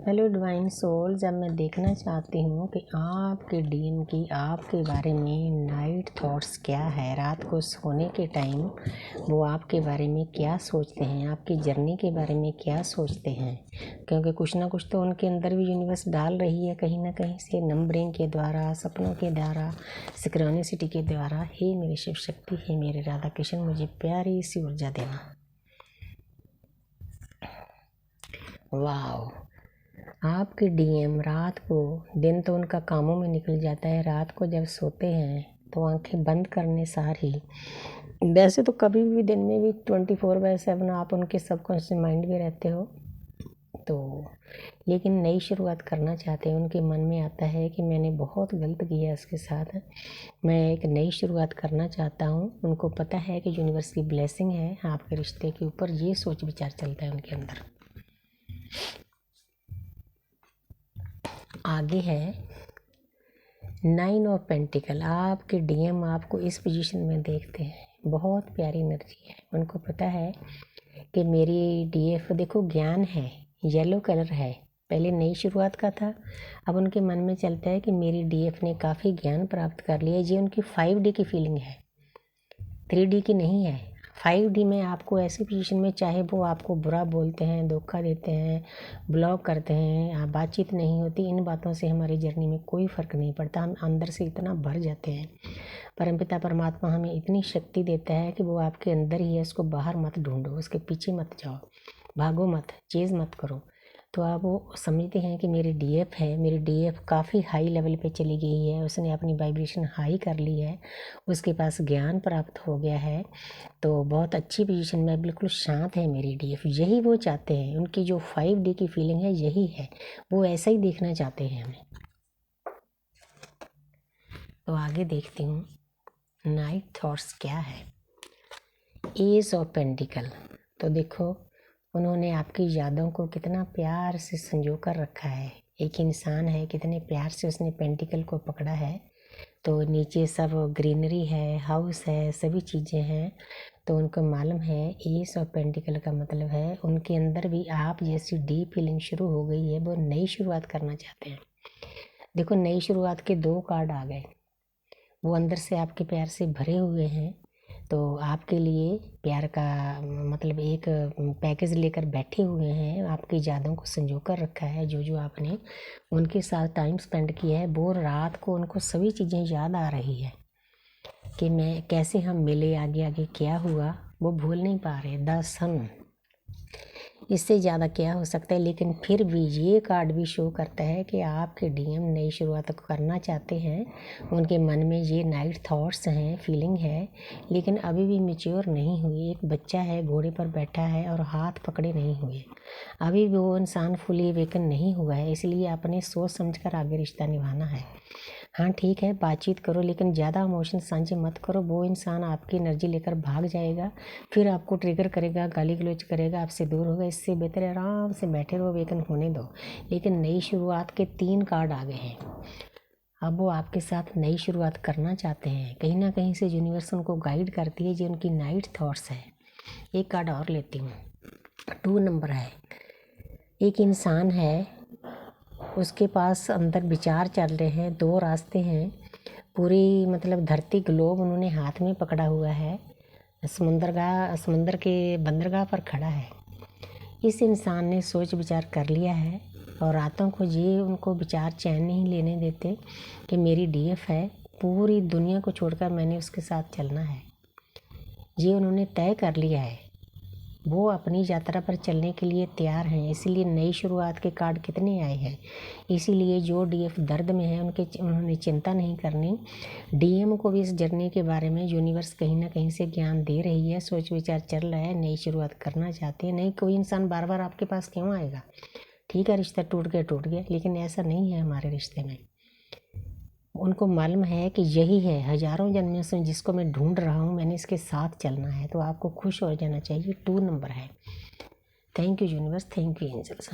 Hello divine soul, जब मैं देखना चाहती हूँ कि आपके डीएम की आपके बारे में नाइट थॉट्स क्या है, रात को सोने के टाइम वो आपके बारे में क्या सोचते हैं, आपकी जर्नी के बारे में क्या सोचते हैं। क्योंकि कुछ ना कुछ तो उनके अंदर भी यूनिवर्स डाल रही है कहीं ना कहीं से, नंबरिंग के द्वारा, सपनों के द्वारा, सिक्रोनिसिटी के द्वारा। हे मेरी शिव शक्ति, हे मेरे राधा कृष्ण, मुझे प्यारी सी ऊर्जा देना। वाह, आपके डीएम रात को, दिन तो उनका कामों में निकल जाता है, रात को जब सोते हैं तो आंखें बंद करने सार ही, वैसे तो कभी भी दिन में भी 24/7 आप उनके सबकॉन्शियस माइंड में रहते हो, तो लेकिन नई शुरुआत करना चाहते हैं। उनके मन में आता है कि मैंने बहुत गलत किया इसके साथ, मैं एक नई शुरुआत करना चाहता हूँ। उनको पता है कि यूनिवर्स की ब्लेसिंग है आपके रिश्ते के ऊपर, ये सोच विचार चलता है उनके अंदर। आगे है 9 ऑफ पेंटिकल। आपके डीएम आपको इस पोजीशन में देखते हैं, बहुत प्यारी एनर्जी है। उनको पता है कि मेरी डीएफ, देखो ज्ञान है, येलो कलर है, पहले नई शुरुआत का था, अब उनके मन में चलता है कि मेरी डीएफ ने काफ़ी ज्ञान प्राप्त कर लिया। ये उनकी 5D की फीलिंग है, 3D की नहीं है। 5D में आपको ऐसी पोजीशन में, चाहे वो आपको बुरा बोलते हैं, धोखा देते हैं, ब्लॉक करते हैं, बातचीत नहीं होती, इन बातों से हमारी जर्नी में कोई फ़र्क नहीं पड़ता। हम अंदर से इतना भर जाते हैं, परमपिता परमात्मा हमें इतनी शक्ति देता है कि वो आपके अंदर ही है, उसको बाहर मत ढूंढो, उसके पीछे मत जाओ, भागो मत, चेज़ मत करो। तो आप वो समझते हैं कि मेरी डीएफ है, मेरी डीएफ काफ़ी हाई लेवल पे चली गई है, उसने अपनी वाइब्रेशन हाई कर ली है, उसके पास ज्ञान प्राप्त हो गया है, तो बहुत अच्छी पोजीशन में, बिल्कुल शांत है मेरी डीएफ। यही वो चाहते हैं, उनकी जो 5D की फीलिंग है यही है, वो ऐसा ही देखना चाहते हैं हमें। तो आगे देखती हूँ नाइट थॉट्स क्या है। Ace of pentacle. तो देखो, उन्होंने आपकी यादों को कितना प्यार से संजो कर रखा है। एक इंसान है, कितने प्यार से उसने पेंटिकल को पकड़ा है। तो नीचे सब ग्रीनरी है, हाउस है, सभी चीज़ें हैं। तो उनको मालूम है एस ऑफ पेंटिकल का मतलब है उनके अंदर भी आप जैसी डीप फीलिंग शुरू हो गई है, वो नई शुरुआत करना चाहते हैं। देखो, नई शुरुआत के 2 कार्ड आ गए, वो अंदर से आपके प्यार से भरे हुए हैं। तो आपके लिए प्यार का मतलब एक पैकेज लेकर बैठे हुए हैं, आपकी यादों को संजो कर रखा है। जो जो आपने उनके साथ टाइम स्पेंड किया है, वो रात को उनको सभी चीज़ें याद आ रही है कि मैं कैसे हम मिले, आगे आगे क्या हुआ, वो भूल नहीं पा रहे। द सन, इससे ज़्यादा क्या हो सकता है। लेकिन फिर भी ये कार्ड भी शो करता है कि आपके डीएम नई शुरुआत करना चाहते हैं, उनके मन में ये नाइट थॉट्स हैं, फीलिंग है, लेकिन अभी भी मैच्योर नहीं हुई। एक बच्चा है, घोड़े पर बैठा है और हाथ पकड़े नहीं हुए, अभी भी वो इंसान फुली अवेकन नहीं हुआ है, इसलिए अपने सोच समझकर आगे रिश्ता निभाना है। हाँ ठीक है, बातचीत करो, लेकिन ज़्यादा इमोशन साझे मत करो। वो इंसान आपकी एनर्जी लेकर भाग जाएगा, फिर आपको ट्रिगर करेगा, गाली गलौज करेगा, आपसे दूर होगा। इससे बेहतर है आराम से बैठे रहो, वेकन होने दो। लेकिन नई शुरुआत के 3 कार्ड आ गए हैं, अब वो आपके साथ नई शुरुआत करना चाहते हैं। कहीं ना कहीं से यूनिवर्स उनको गाइड करती है, जो उनकी नाइट थॉट्स है। एक कार्ड और लेती हूँ, 2 नंबर है। एक इंसान है, उसके पास अंदर विचार चल रहे हैं, 2 रास्ते हैं, पूरी मतलब धरती ग्लोब उन्होंने हाथ में पकड़ा हुआ है, समंदर के बंदरगाह पर खड़ा है। इस इंसान ने सोच विचार कर लिया है, और रातों को ये उनको विचार चैन नहीं लेने देते कि मेरी डीएफ है, पूरी दुनिया को छोड़कर मैंने उसके साथ चलना है। ये उन्होंने तय कर लिया है, वो अपनी यात्रा पर चलने के लिए तैयार हैं। इसीलिए नई शुरुआत के कार्ड कितने आए हैं। इसीलिए जो डीएफ दर्द में है, उन्होंने चिंता नहीं करनी। डीएम को भी इस जर्नी के बारे में यूनिवर्स कहीं ना कहीं से ज्ञान दे रही है, सोच विचार चल रहा है, नई शुरुआत करना चाहते हैं। नहीं, कोई इंसान बार बार आपके पास क्यों आएगा। ठीक है, रिश्ता टूट गया, लेकिन ऐसा नहीं है हमारे रिश्ते में। उनको मालूम है कि यही है हज़ारों जन्मों से जिसको मैं ढूंढ रहा हूँ, मैंने इसके साथ चलना है। तो आपको खुश हो जाना चाहिए। 2 नंबर है। Thank you universe, thank you angels.